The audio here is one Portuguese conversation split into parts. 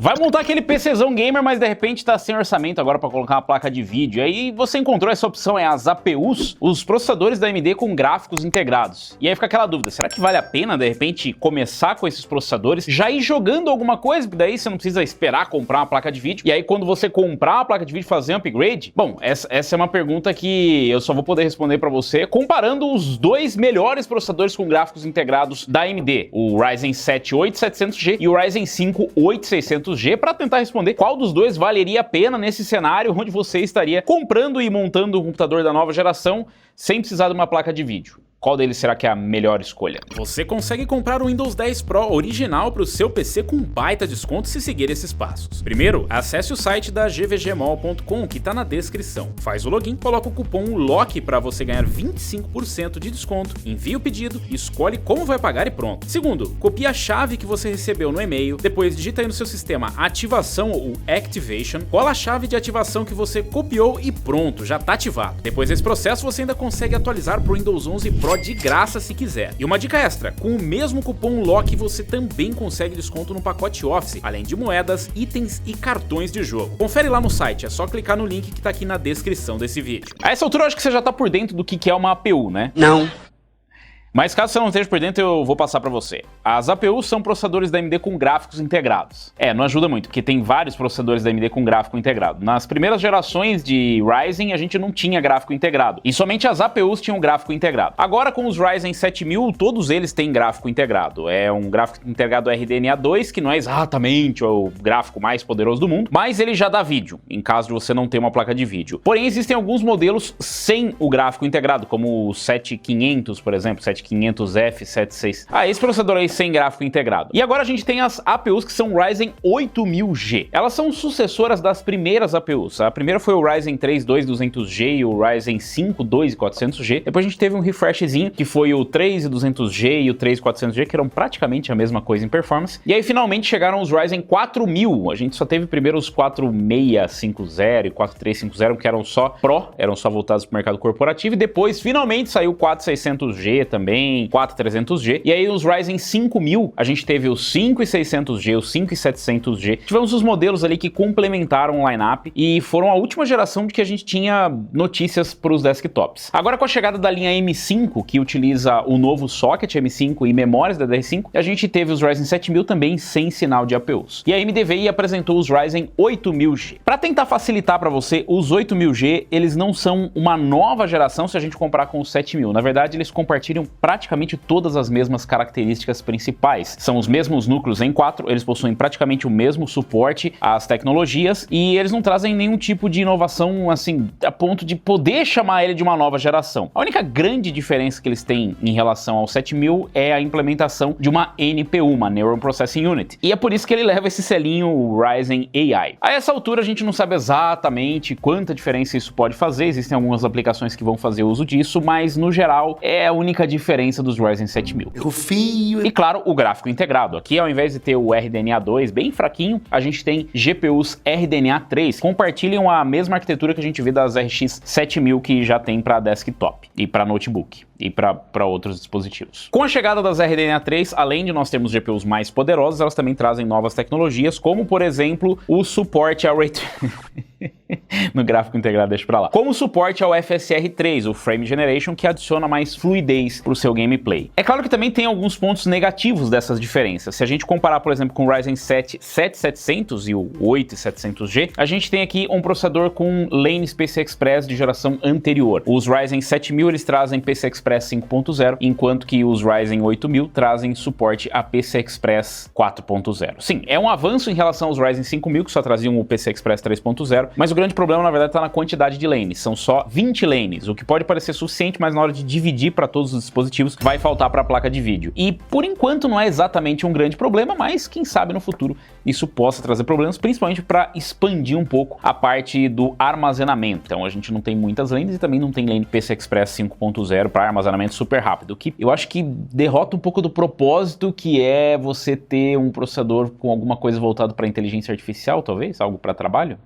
Vai montar aquele PCzão gamer, mas de repente tá sem orçamento agora para colocar uma placa de vídeo. E aí você encontrou essa opção, é as APUs, os processadores da AMD com gráficos integrados. E aí fica aquela dúvida, será que vale a pena de repente começar com esses processadores, já ir jogando alguma coisa, porque daí você não precisa esperar comprar uma placa de vídeo, e aí quando você comprar a placa de vídeo fazer um upgrade? Bom, essa é uma pergunta que eu só vou poder responder para você comparando os dois melhores processadores com gráficos integrados da AMD, o Ryzen 7 8700G e o Ryzen 5 8600G, para tentar responder qual dos dois valeria a pena nesse cenário onde você estaria comprando e montando um computador da nova geração sem precisar de uma placa de vídeo. Qual deles será que é a melhor escolha? Você consegue comprar o Windows 10 Pro original para o seu PC com baita desconto se seguir esses passos. Primeiro, acesse o site da gvgmall.com que está na descrição. Faz o login, coloca o cupom LOCK para você ganhar 25% de desconto, envia o pedido, escolhe como vai pagar e pronto. Segundo, copia a chave que você recebeu no e-mail, depois digita aí no seu sistema ativação ou activation, cola a chave de ativação que você copiou e pronto, já está ativado. Depois desse processo você ainda consegue atualizar para o Windows 11 Pro de graça se quiser. E uma dica extra, com o mesmo cupom LOCK você também consegue desconto no pacote Office, além de moedas, itens e cartões de jogo. Confere lá no site, é só clicar no link que tá aqui na descrição desse vídeo. A essa altura eu acho que você já tá por dentro do que é uma APU, né? Não. Mas caso você não esteja por dentro, eu vou passar para você. As APUs são processadores da AMD com gráficos integrados. Não ajuda muito, porque tem vários processadores da AMD com gráfico integrado. Nas primeiras gerações de Ryzen, a gente não tinha gráfico integrado. E somente as APUs tinham gráfico integrado. Agora, com os Ryzen 7000, todos eles têm gráfico integrado. É um gráfico integrado RDNA 2, que não é exatamente o gráfico mais poderoso do mundo, mas ele já dá vídeo, em caso de você não ter uma placa de vídeo. Porém, existem alguns modelos sem o gráfico integrado, como o 7500, por exemplo, 7500F, 76. Esse processador aí sem gráfico integrado. E agora a gente tem as APUs que são Ryzen 8000G. Elas são sucessoras das primeiras APUs. A primeira foi o Ryzen 3 2200G e o Ryzen 5 2400G. Depois a gente teve um refreshzinho que foi o 3200G e o 3400G, que eram praticamente a mesma coisa em performance. E aí finalmente chegaram os Ryzen 4000. A gente só teve primeiro os 4650 e 4350, que eram só Pro, eram só voltados para o mercado corporativo, e depois finalmente saiu o 4600G também, 4300G, e aí os Ryzen 5000, a gente teve o 5600G, o 5700G, tivemos os modelos ali que complementaram o line-up e foram a última geração de que a gente tinha notícias para os desktops. Agora com a chegada da linha M5, que utiliza o novo socket M5 e memórias da DDR5, a gente teve os Ryzen 7000 também sem sinal de APUs. E a AMD veio e apresentou os Ryzen 8000G. Para tentar facilitar para você, os 8000G, eles não são uma nova geração se a gente comparar com os 7000. Na verdade, eles compartilham praticamente todas as mesmas características principais. São os mesmos núcleos em 4, eles possuem praticamente o mesmo suporte às tecnologias e eles não trazem nenhum tipo de inovação assim, a ponto de poder chamar ele de uma nova geração. A única grande diferença que eles têm em relação ao 7000 é a implementação de uma NPU, uma Neural Processing Unit. E é por isso que ele leva esse selinho Ryzen AI. A essa altura a gente não sabe exatamente quanta diferença isso pode fazer, existem algumas aplicações que vão fazer uso disso, mas no geral é a única diferença dos Ryzen 7000. Rufinho. E claro, o gráfico integrado. Aqui, ao invés de ter o RDNA 2 bem fraquinho, a gente tem GPUs RDNA 3. Compartilham a mesma arquitetura que a gente vê das RX 7000 que já tem para desktop e para notebook e para outros dispositivos. Com a chegada das RDNA 3, além de nós termos GPUs mais poderosas, elas também trazem novas tecnologias, como por exemplo o suporte ao Ray no gráfico integrado, deixa pra lá. Como suporte ao FSR3, o Frame Generation, que adiciona mais fluidez pro seu gameplay. É claro que também tem alguns pontos negativos dessas diferenças. Se a gente comparar, por exemplo, com o Ryzen 7 7700 e o 8700G, a gente tem aqui um processador com lanes PCI Express de geração anterior. Os Ryzen 7000 eles trazem PCI Express 5.0, enquanto que os Ryzen 8000 trazem suporte a PCI Express 4.0. Sim, é um avanço em relação aos Ryzen 5000, que só traziam o PCI Express 3.0, mas o grande problema, na verdade, está na quantidade de lanes. São só 20 lanes, o que pode parecer suficiente, mas na hora de dividir para todos os dispositivos, vai faltar para a placa de vídeo. E, por enquanto, não é exatamente um grande problema, mas quem sabe no futuro isso possa trazer problemas, principalmente para expandir um pouco a parte do armazenamento. Então, a gente não tem muitas lanes e também não tem lane PCI Express 5.0 para armazenamento super rápido, que eu acho que derrota um pouco do propósito, que é você ter um processador com alguma coisa voltado para inteligência artificial, talvez, algo para trabalho.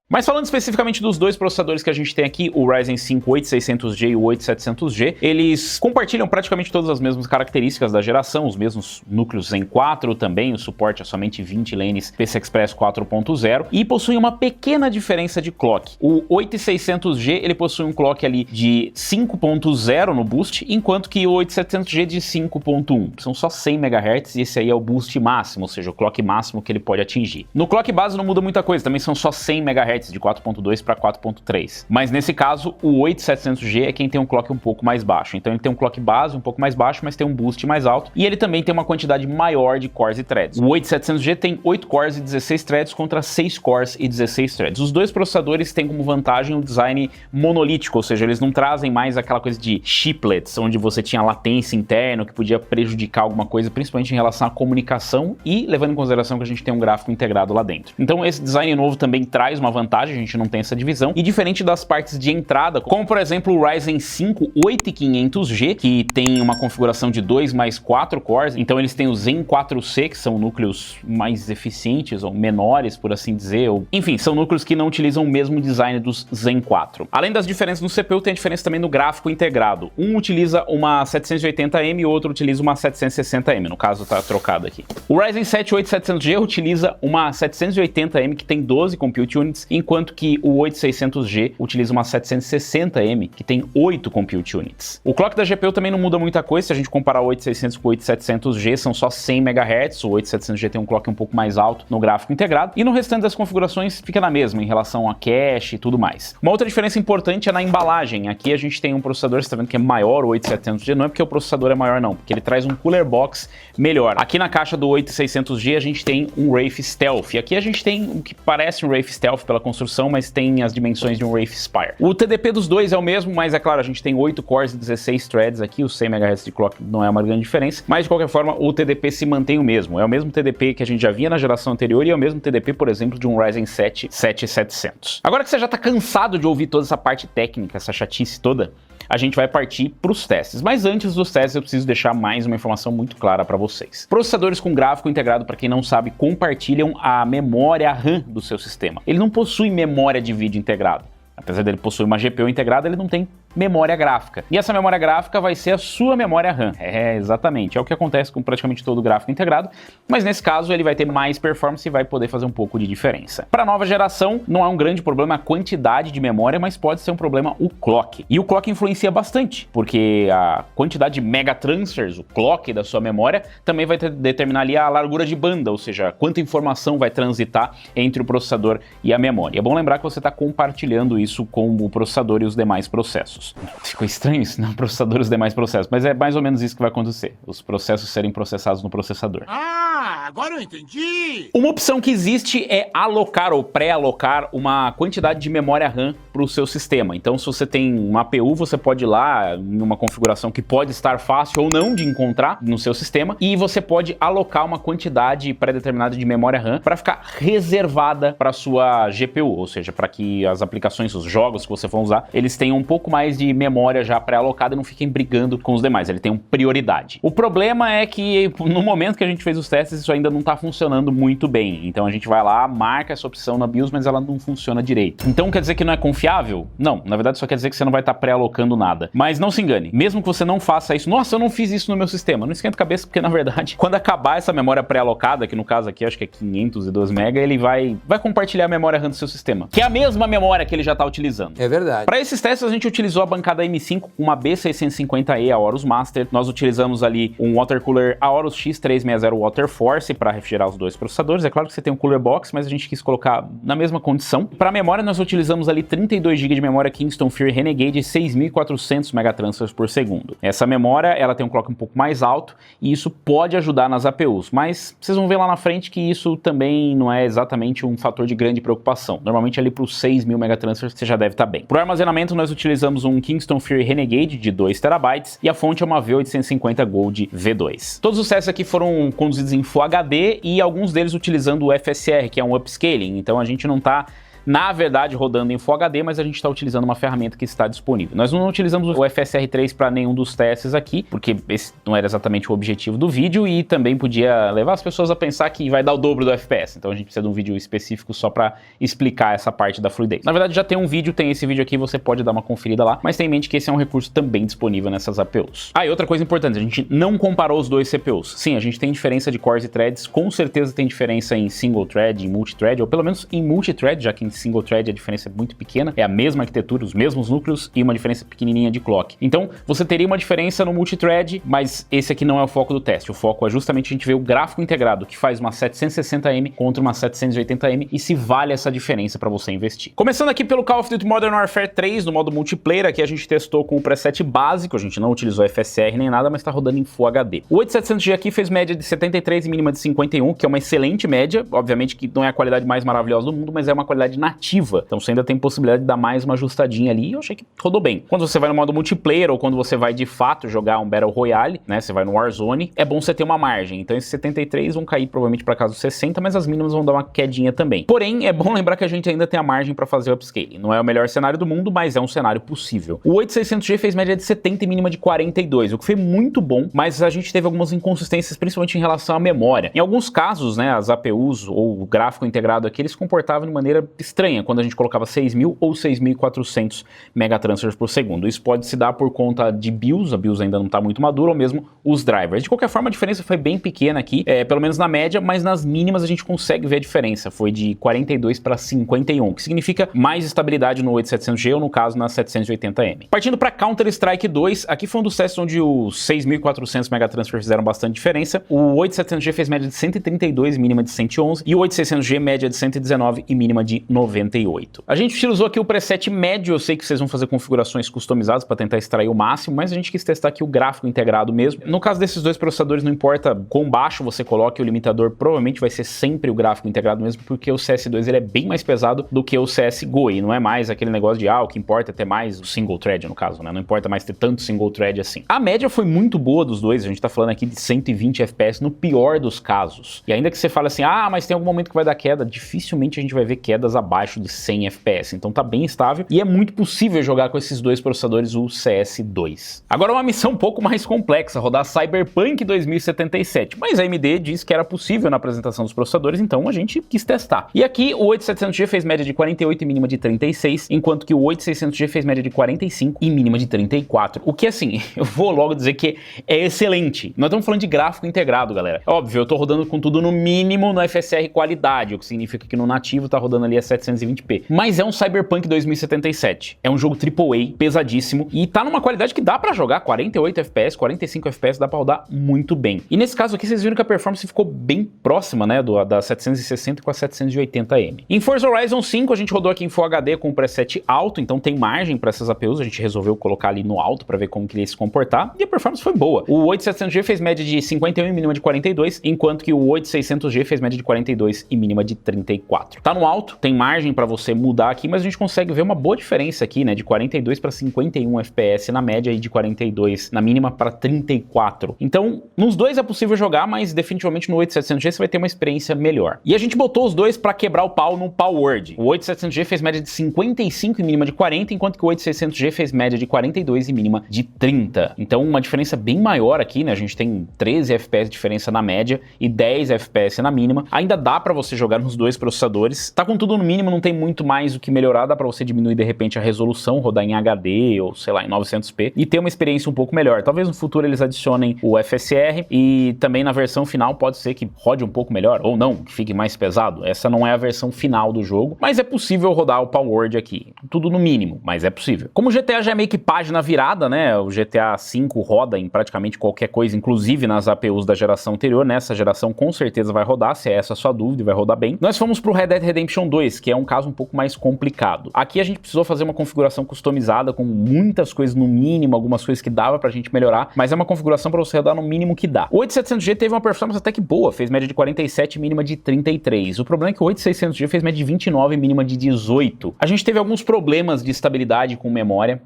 Mas falando especificamente dos dois processadores que a gente tem aqui, o Ryzen 5 8600G e o 8700G, eles compartilham praticamente todas as mesmas características da geração, os mesmos núcleos Zen 4 também, o suporte a somente 20 lanes PCI Express 4.0 e possuem uma pequena diferença de clock. O 8600G ele possui um clock ali de 5.0 no boost, enquanto que o 8700G de 5.1. São só 100 MHz e esse aí é o boost máximo, ou seja, o clock máximo que ele pode atingir. No clock base não muda muita coisa, também são só 100 MHz de 4.2 para 4.3. Mas nesse caso, o 8700G é quem tem um clock um pouco mais baixo. Então ele tem um clock base um pouco mais baixo, mas tem um boost mais alto. E ele também tem uma quantidade maior de cores e threads. O 8700G tem 8 cores e 16 threads contra 6 cores e 16 threads. Os dois processadores têm como vantagem o design monolítico, ou seja, eles não trazem mais aquela coisa de chiplets, onde você tinha latência interna que podia prejudicar alguma coisa, principalmente em relação à comunicação e levando em consideração que a gente tem um gráfico integrado lá dentro. Então esse design novo também traz uma vantagem, a gente não tem essa divisão, e diferente das partes de entrada, como por exemplo o Ryzen 5 8500G, que tem uma configuração de 2 mais 4 cores, então eles têm o Zen 4C, que são núcleos mais eficientes ou menores, por assim dizer, ou enfim, são núcleos que não utilizam o mesmo design dos Zen 4. Além das diferenças no CPU, tem a diferença também no gráfico integrado. Um utiliza uma 780M e o outro utiliza uma 760M, no caso tá trocado aqui. O Ryzen 7 8700G utiliza uma 780M que tem 12 Compute Units, enquanto que o 8600G utiliza uma 760M, que tem 8 Compute Units. O clock da GPU também não muda muita coisa, se a gente comparar o 8600 com o 8700G, são só 100 MHz, o 8700G tem um clock um pouco mais alto no gráfico integrado, e no restante das configurações fica na mesma, em relação a cache e tudo mais. Uma outra diferença importante é na embalagem. Aqui a gente tem um processador, você está vendo que é maior, o 8700G, não é porque o processador é maior não, porque ele traz um cooler box melhor. Aqui na caixa do 8600G a gente tem um Wraith Stealth, e aqui a gente tem o que parece um Wraith Stealth pela construção, mas tem as dimensões de um Wraith Spire. O TDP dos dois é o mesmo, mas é claro, a gente tem 8 cores e 16 threads aqui, os 100 MHz de clock não é uma grande diferença, mas de qualquer forma o TDP se mantém o mesmo. É o mesmo TDP que a gente já via na geração anterior e é o mesmo TDP, por exemplo, de um Ryzen 7 7700. Agora que você já está cansado de ouvir toda essa parte técnica, essa chatice toda, a gente vai partir para os testes. Mas antes dos testes eu preciso deixar mais uma informação muito clara para vocês. Processadores com gráfico integrado, para quem não sabe, compartilham a memória RAM do seu sistema. Ele não possui memória de vídeo integrado. Apesar dele possuir uma GPU integrada, ele não tem memória gráfica. E essa memória gráfica vai ser a sua memória RAM. É, exatamente. É o que acontece com praticamente todo o gráfico integrado, mas nesse caso ele vai ter mais performance e vai poder fazer um pouco de diferença. Para a nova geração, não é um grande problema a quantidade de memória, mas pode ser um problema o clock. E o clock influencia bastante, porque a quantidade de megatransfers, o clock da sua memória, também vai determinar ali a largura de banda, ou seja, quanta informação vai transitar entre o processador e a memória. É bom lembrar que você está compartilhando isso com o processador e os demais processos. Ficou estranho isso, não processador e os demais processos, mas é mais ou menos isso que vai acontecer, os processos serem processados no processador. Ah, agora eu entendi! Uma opção que existe é alocar ou pré-alocar uma quantidade de memória RAM para o seu sistema. Então, se você tem uma APU, você pode ir lá em uma configuração que pode estar fácil ou não de encontrar no seu sistema, e você pode alocar uma quantidade pré-determinada de memória RAM para ficar reservada para sua GPU, ou seja, para que as aplicações, os jogos que você for usar, eles tenham um pouco mais de memória já pré-alocada e não fiquem brigando com os demais, ele tem prioridade. O problema é que no momento que a gente fez os testes, isso ainda não está funcionando muito bem. Então a gente vai lá, marca essa opção na BIOS, mas ela não funciona direito. Então quer dizer que não é confiável? Não, na verdade só quer dizer que você não vai estar pré-alocando nada. Mas não se engane, mesmo que você não faça isso, nossa, eu não fiz isso no meu sistema, não esquenta a cabeça, porque na verdade, quando acabar essa memória pré-alocada, que no caso aqui acho que é 512 MB, ele vai compartilhar a memória RAM do seu sistema, que é a mesma memória que ele já está utilizando. É verdade. Para esses testes a gente utilizou a bancada M5 com uma B650E Aorus Master. Nós utilizamos ali um water cooler Aorus X360 Water Force para refrigerar os dois processadores. É claro que você tem um cooler box, mas a gente quis colocar na mesma condição. Para a memória nós utilizamos ali 32 GB de memória Kingston Fury Renegade 6.400 megatransfers por segundo. Essa memória ela tem um clock um pouco mais alto e isso pode ajudar nas APUs, mas vocês vão ver lá na frente que isso também não é exatamente um fator de grande preocupação. Normalmente ali para os 6.000 megatransfers você já deve estar bem. Para o armazenamento nós utilizamos um Kingston Fury Renegade de 2 TB e a fonte é uma V850 Gold V2. Todos os testes aqui foram conduzidos em Full HD e alguns deles utilizando o FSR, que é um upscaling, então a gente não está na verdade rodando em Full HD, mas a gente está utilizando uma ferramenta que está disponível. Nós não utilizamos o FSR3 para nenhum dos testes aqui, porque esse não era exatamente o objetivo do vídeo e também podia levar as pessoas a pensar que vai dar o dobro do FPS. Então a gente precisa de um vídeo específico só para explicar essa parte da fluidez. Na verdade já tem um vídeo, tem esse vídeo aqui, você pode dar uma conferida lá, mas tenha em mente que esse é um recurso também disponível nessas APUs. Ah, e outra coisa importante, a gente não comparou os dois CPUs. Sim, a gente tem diferença de cores e threads, com certeza tem diferença em single thread, em multithread, ou pelo menos em multithread, já que em single thread a diferença é muito pequena, é a mesma arquitetura, os mesmos núcleos e uma diferença pequenininha de clock. Então você teria uma diferença no multithread, mas esse aqui não é o foco do teste. O foco é justamente a gente ver o gráfico integrado, que faz uma 760M contra uma 780M e se vale essa diferença para você investir. Começando aqui pelo Call of Duty Modern Warfare 3, no modo multiplayer, aqui a gente testou com o preset básico, a gente não utilizou FSR nem nada, mas está rodando em Full HD. O 8700G aqui fez média de 73 e mínima de 51, que é uma excelente média, obviamente que não é a qualidade mais maravilhosa do mundo, mas é uma qualidade nativa, então você ainda tem possibilidade de dar mais uma ajustadinha ali, e eu achei que rodou bem. Quando você vai no modo multiplayer, ou quando você vai de fato jogar um Battle Royale, né, você vai no Warzone, é bom você ter uma margem, então esses 73 vão cair provavelmente para casa dos 60, mas as mínimas vão dar uma quedinha também. Porém, é bom lembrar que a gente ainda tem a margem para fazer o upscaling. Não é o melhor cenário do mundo, mas é um cenário possível. O 8600G fez média de 70 e mínima de 42, o que foi muito bom, mas a gente teve algumas inconsistências, principalmente em relação à memória. Em alguns casos, né, as APUs ou o gráfico integrado aqui, eles se comportavam de maneira estranha, quando a gente colocava 6.000 ou 6.400 megatransfers por segundo. Isso pode se dar por conta de BIOS, a BIOS ainda não está muito madura, ou mesmo os drivers. De qualquer forma, a diferença foi bem pequena aqui, pelo menos na média, mas nas mínimas a gente consegue ver a diferença. Foi de 42 para 51, que significa mais estabilidade no 8700G ou no caso na 780M. Partindo para Counter-Strike 2, aqui foi um dos testes onde os 6.400 megatransfers fizeram bastante diferença. O 8700G fez média de 132 e mínima de 111 e o 8600G média de 119 e mínima de 98. A gente utilizou aqui o preset médio, eu sei que vocês vão fazer configurações customizadas para tentar extrair o máximo, mas a gente quis testar aqui o gráfico integrado mesmo. No caso desses dois processadores, não importa quão baixo você coloque o limitador, provavelmente vai ser sempre o gráfico integrado mesmo, porque o CS2 ele é bem mais pesado do que o CSGO, e não é mais aquele negócio de, o que importa é ter mais o single thread, no caso, né? Não importa mais ter tanto single thread assim. A média foi muito boa dos dois, a gente tá falando aqui de 120 FPS no pior dos casos. E ainda que você fale assim, mas tem algum momento que vai dar queda, dificilmente a gente vai ver quedas abaixo de 100 FPS, então tá bem estável e é muito possível jogar com esses dois processadores o CS2. Agora uma missão um pouco mais complexa, rodar Cyberpunk 2077, mas a AMD disse que era possível na apresentação dos processadores, então a gente quis testar. E aqui o 8700G fez média de 48 e mínima de 36, enquanto que o 8600G fez média de 45 e mínima de 34, o que assim, eu vou logo dizer que é excelente. Nós estamos falando de gráfico integrado, galera. Óbvio, eu tô rodando com tudo no mínimo no FSR qualidade, o que significa que no nativo tá rodando ali a 720p. Mas é um Cyberpunk 2077. É um jogo AAA, pesadíssimo, e tá numa qualidade que dá pra jogar 48 FPS, 45 FPS, dá pra rodar muito bem. E nesse caso aqui, vocês viram que a performance ficou bem próxima, né, da 760 com a 780M. Em Forza Horizon 5, a gente rodou aqui em Full HD com o preset alto, então tem margem para essas APUs, a gente resolveu colocar ali no alto para ver como que ele ia se comportar, e a performance foi boa. O 8700G fez média de 51 e mínima de 42, enquanto que o 8600G fez média de 42 e mínima de 34. Tá no alto, tem margem para você mudar aqui, mas a gente consegue ver uma boa diferença aqui, né, de 42 para 51 FPS na média e de 42 na mínima para 34. Então, nos dois é possível jogar, mas definitivamente no 8700G você vai ter uma experiência melhor. E a gente botou os dois para quebrar o pau no Palworld. O 8700G fez média de 55 e mínima de 40, enquanto que o 8600G fez média de 42 e mínima de 30. Então, uma diferença bem maior aqui, né? A gente tem 13 FPS de diferença na média e 10 FPS na mínima. Ainda dá para você jogar nos dois processadores. Tá com tudo no mínimo, não tem muito mais o que melhorar, dá para você diminuir de repente a resolução, rodar em HD ou sei lá, em 900p e ter uma experiência um pouco melhor. Talvez no futuro eles adicionem o FSR e também na versão final pode ser que rode um pouco melhor ou não, que fique mais pesado. Essa não é a versão final do jogo, mas é possível rodar o Palworld aqui. Tudo no mínimo, mas é possível. Como o GTA já é meio que página virada, né? O GTA V roda em praticamente qualquer coisa, inclusive nas APUs da geração anterior. Nessa geração com certeza vai rodar, se é essa a sua dúvida, vai rodar bem. Nós fomos pro Red Dead Redemption 2, que é um caso um pouco mais complicado. Aqui a gente precisou fazer uma configuração customizada com muitas coisas no mínimo, algumas coisas que dava pra gente melhorar, mas é uma configuração para você rodar no mínimo que dá. O 8700G teve uma performance até que boa, fez média de 47 mínima de 33. O problema é que o 8600G fez média de 29 mínima de 18. A gente teve alguns problemas de estabilidade com memória,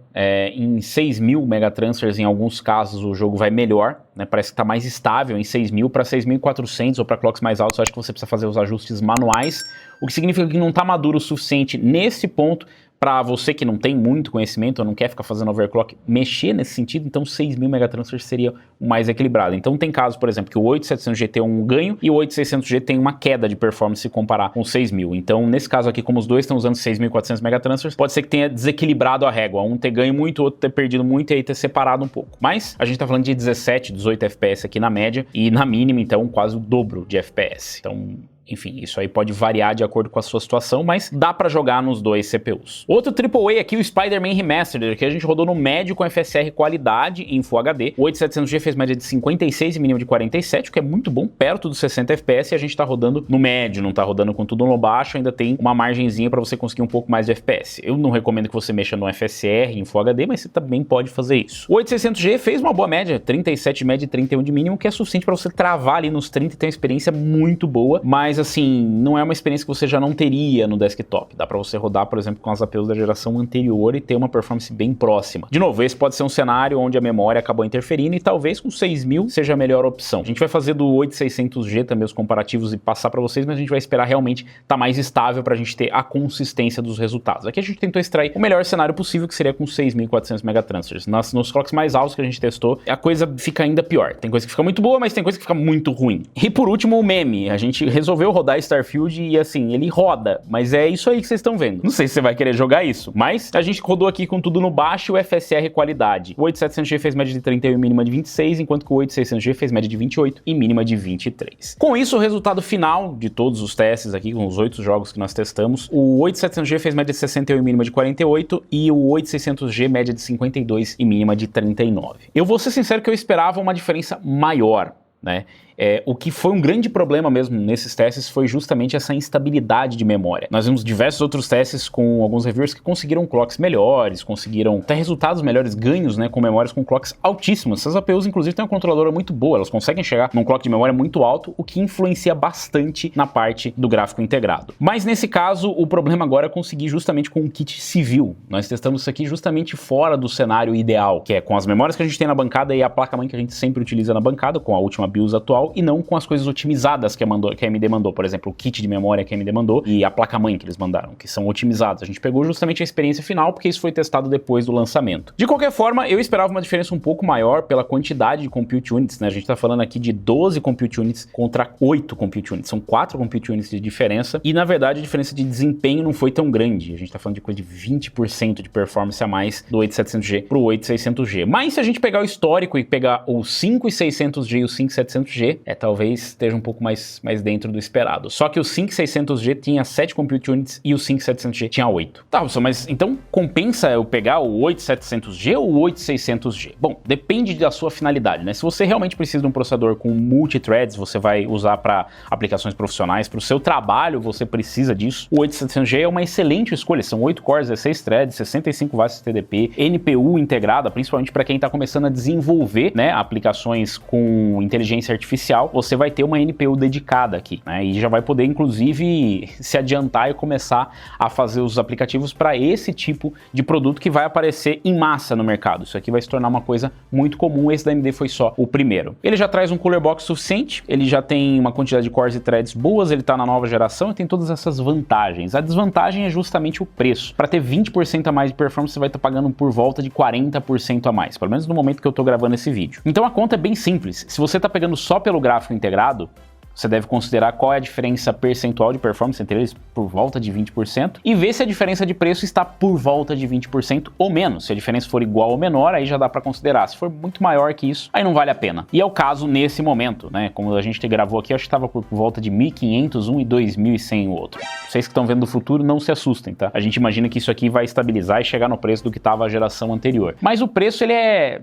em 6.000 megatransfers em alguns casos o jogo vai melhor, né? Parece que está mais estável em 6.000 para 6.400 ou para clocks mais altos. Eu acho que você precisa fazer os ajustes manuais, o que significa que não está maduro o suficiente nesse ponto para você que não tem muito conhecimento ou não quer ficar fazendo overclock, mexer nesse sentido. Então 6.000 megatransfers seria o mais equilibrado. Então tem casos, por exemplo, que o 8700G tem um ganho e o 8600G tem uma queda de performance se comparar com o 6.000. Então nesse caso aqui, como os dois estão usando 6.400 megatransfers, pode ser que tenha desequilibrado a régua, um ter ganho muito, o outro ter perdido muito e aí ter separado um pouco. Mas a gente tá falando de 17, 18 FPS aqui na média e na mínima, então quase o dobro de FPS. Então, enfim, isso aí pode variar de acordo com a sua situação, mas dá pra jogar nos dois CPUs. Outro AAA aqui, o Spider-Man Remastered, que a gente rodou no médio com FSR qualidade em Full HD. O 8700G fez média de 56 e mínima de 47, o que é muito bom, perto dos 60 FPS, e a gente tá rodando no médio, não tá rodando com tudo no baixo, ainda tem uma margenzinha pra você conseguir um pouco mais de FPS. Eu não recomendo que você mexa no FSR em Full HD, mas você também pode fazer isso. O 8600G fez uma boa média, 37 de média e 31 de mínimo, que é suficiente pra você travar ali nos 30 e ter uma experiência muito boa, mas assim, não é uma experiência que você já não teria no desktop. Dá pra você rodar, por exemplo, com as APUs da geração anterior e ter uma performance bem próxima. De novo, esse pode ser um cenário onde a memória acabou interferindo e talvez com 6.000 seja a melhor opção. A gente vai fazer do 8600G também os comparativos e passar pra vocês, mas a gente vai esperar realmente estar mais estável pra gente ter a consistência dos resultados. Aqui a gente tentou extrair o melhor cenário possível, que seria com 6.400 megatransfers. Nos clocks mais altos que a gente testou, a coisa fica ainda pior. Tem coisa que fica muito boa, mas tem coisa que fica muito ruim. E por último, o meme. A gente resolveu rodar Starfield e assim, ele roda, mas é isso aí que vocês estão vendo. Não sei se você vai querer jogar isso, mas a gente rodou aqui com tudo no baixo e o FSR qualidade. O 8700G fez média de 31 e mínima de 26, enquanto que o 8600G fez média de 28 e mínima de 23. Com isso, o resultado final de todos os testes aqui, com os 8 jogos que nós testamos, o 8700G fez média de 61 e mínima de 48 e o 8600G média de 52 e mínima de 39. Eu vou ser sincero que eu esperava uma diferença maior, né? O que foi um grande problema mesmo nesses testes foi justamente essa instabilidade de memória. Nós vimos diversos outros testes com alguns reviewers que conseguiram clocks melhores, conseguiram até resultados melhores, ganhos, né, com memórias com clocks altíssimas. Essas APUs, inclusive, têm uma controladora muito boa, elas conseguem chegar num clock de memória muito alto, o que influencia bastante na parte do gráfico integrado. Mas nesse caso, o problema agora é conseguir justamente com um kit civil. Nós testamos isso aqui justamente fora do cenário ideal, que é com as memórias que a gente tem na bancada e a placa-mãe que a gente sempre utiliza na bancada, com a última BIOS atual, e não com as coisas otimizadas que a AMD mandou, por exemplo, o kit de memória que a AMD mandou e a placa-mãe que eles mandaram, que são otimizadas. A gente pegou justamente a experiência final, porque isso foi testado depois do lançamento. De qualquer forma, eu esperava uma diferença um pouco maior pela quantidade de compute units, né? A gente tá falando aqui de 12 compute units contra 8 compute units. São 4 compute units de diferença e, na verdade, a diferença de desempenho não foi tão grande. A gente tá falando de coisa de 20% de performance a mais do 8700G pro 8600G. Mas se a gente pegar o histórico e pegar o 5600G e o 5700G, talvez esteja um pouco mais dentro do esperado. Só que o 5600G tinha 7 compute units e o 5700G tinha 8. Tá, pessoal, mas então compensa eu pegar o 8700G ou o 8600G? Bom, depende da sua finalidade, né? Se você realmente precisa de um processador com multithreads, você vai usar para aplicações profissionais, para o seu trabalho você precisa disso, o 8700G é uma excelente escolha. São 8 cores, 16 threads, 65 watts TDP, NPU integrada, principalmente para quem está começando a desenvolver, né, aplicações com inteligência artificial. Você vai ter uma NPU dedicada aqui, né? E já vai poder, inclusive, se adiantar e começar a fazer os aplicativos para esse tipo de produto que vai aparecer em massa no mercado. Isso aqui vai se tornar uma coisa muito comum. Esse da AMD foi só o primeiro. Ele já traz um cooler box suficiente, ele já tem uma quantidade de cores e threads boas, ele está na nova geração e tem todas essas vantagens. A desvantagem é justamente o preço. Para ter 20% a mais de performance, você vai estar pagando por volta de 40% a mais, pelo menos no momento que eu estou gravando esse vídeo. Então a conta é bem simples. Se você está pegando só pelo gráfico integrado, você deve considerar qual é a diferença percentual de performance entre eles, por volta de 20%, e ver se a diferença de preço está por volta de 20% ou menos. Se a diferença for igual ou menor, aí já dá para considerar. Se for muito maior que isso, aí não vale a pena. E é o caso nesse momento, né? Como a gente gravou aqui, eu acho que estava por volta de 1.500 um e 2.100 o outro. Vocês que estão vendo o futuro, não se assustem, tá? A gente imagina que isso aqui vai estabilizar e chegar no preço do que estava a geração anterior. Mas o preço, ele é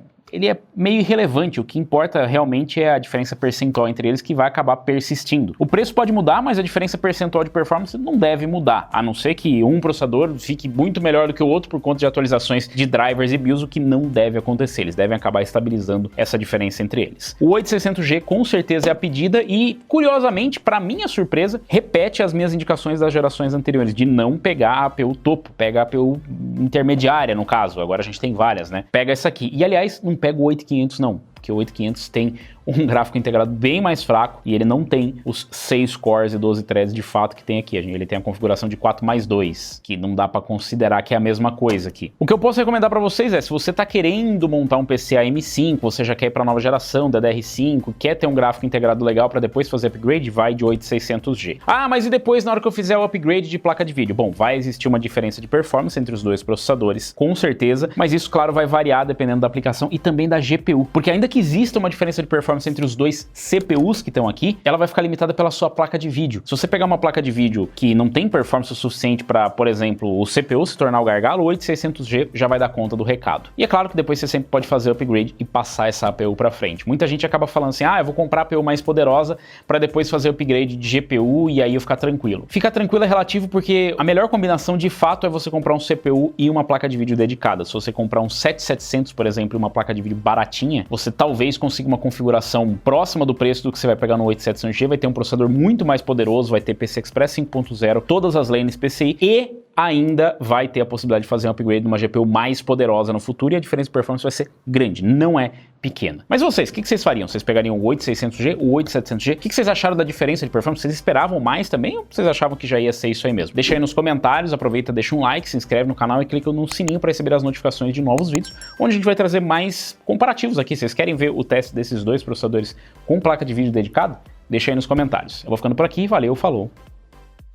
meio irrelevante. O que importa realmente é a diferença percentual entre eles, que vai acabar persistindo. O preço pode mudar, mas a diferença percentual de performance não deve mudar, a não ser que um processador fique muito melhor do que o outro por conta de atualizações de drivers e BIOS, o que não deve acontecer. Eles devem acabar estabilizando essa diferença entre eles. O 8600G com certeza é a pedida e, curiosamente, para minha surpresa, repete as minhas indicações das gerações anteriores, de não pegar a APU topo, pega a APU intermediária, no caso. Agora a gente tem várias, né? Pega essa aqui. E, aliás, não pega o 8500 não, porque o 8500 tem um gráfico integrado bem mais fraco e ele não tem os 6 cores e 12 threads de fato que tem aqui. Ele tem a configuração de 4+2, que não dá para considerar que é a mesma coisa aqui. O que eu posso recomendar para vocês é, se você tá querendo montar um PC AM5, você já quer ir para nova geração, DDR5, quer ter um gráfico integrado legal para depois fazer upgrade, vai de 8600G. Ah, mas e depois na hora que eu fizer o upgrade de placa de vídeo? Bom, vai existir uma diferença de performance entre os dois processadores, com certeza, mas isso, claro, vai variar dependendo da aplicação e também da GPU, porque ainda que exista uma diferença de performance entre os dois CPUs que estão aqui, ela vai ficar limitada pela sua placa de vídeo. Se você pegar uma placa de vídeo que não tem performance o suficiente para, por exemplo, o CPU se tornar o gargalo, o 8600G já vai dar conta do recado. E é claro que depois você sempre pode fazer o upgrade e passar essa APU para frente. Muita gente acaba falando assim, ah, eu vou comprar a APU mais poderosa para depois fazer o upgrade de GPU e aí eu ficar tranquilo. Ficar tranquilo é relativo porque a melhor combinação de fato é você comprar um CPU e uma placa de vídeo dedicada. Se você comprar um 7700, por exemplo, e uma placa de vídeo baratinha, você talvez consiga uma configuração próxima do preço do que você vai pegar no 8700G, vai ter um processador muito mais poderoso, vai ter PCI Express 5.0, todas as lanes PCI e ainda vai ter a possibilidade de fazer um upgrade numa GPU mais poderosa no futuro e a diferença de performance vai ser grande, não é pequena. Mas vocês, o que vocês fariam? Vocês pegariam o 8600G, o 8700G? O que vocês acharam da diferença de performance? Vocês esperavam mais também ou vocês achavam que já ia ser isso aí mesmo? Deixa aí nos comentários, aproveita, deixa um like, se inscreve no canal e clica no sininho para receber as notificações de novos vídeos, onde a gente vai trazer mais comparativos aqui. Vocês querem ver o teste desses dois processadores com placa de vídeo dedicada? Deixa aí nos comentários. Eu vou ficando por aqui, valeu, falou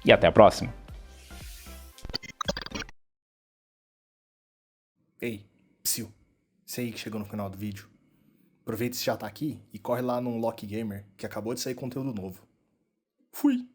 e até a próxima. Ei, psiu, você aí que chegou no final do vídeo, aproveita se já tá aqui e corre lá no Lock Gamer, que acabou de sair conteúdo novo. Fui!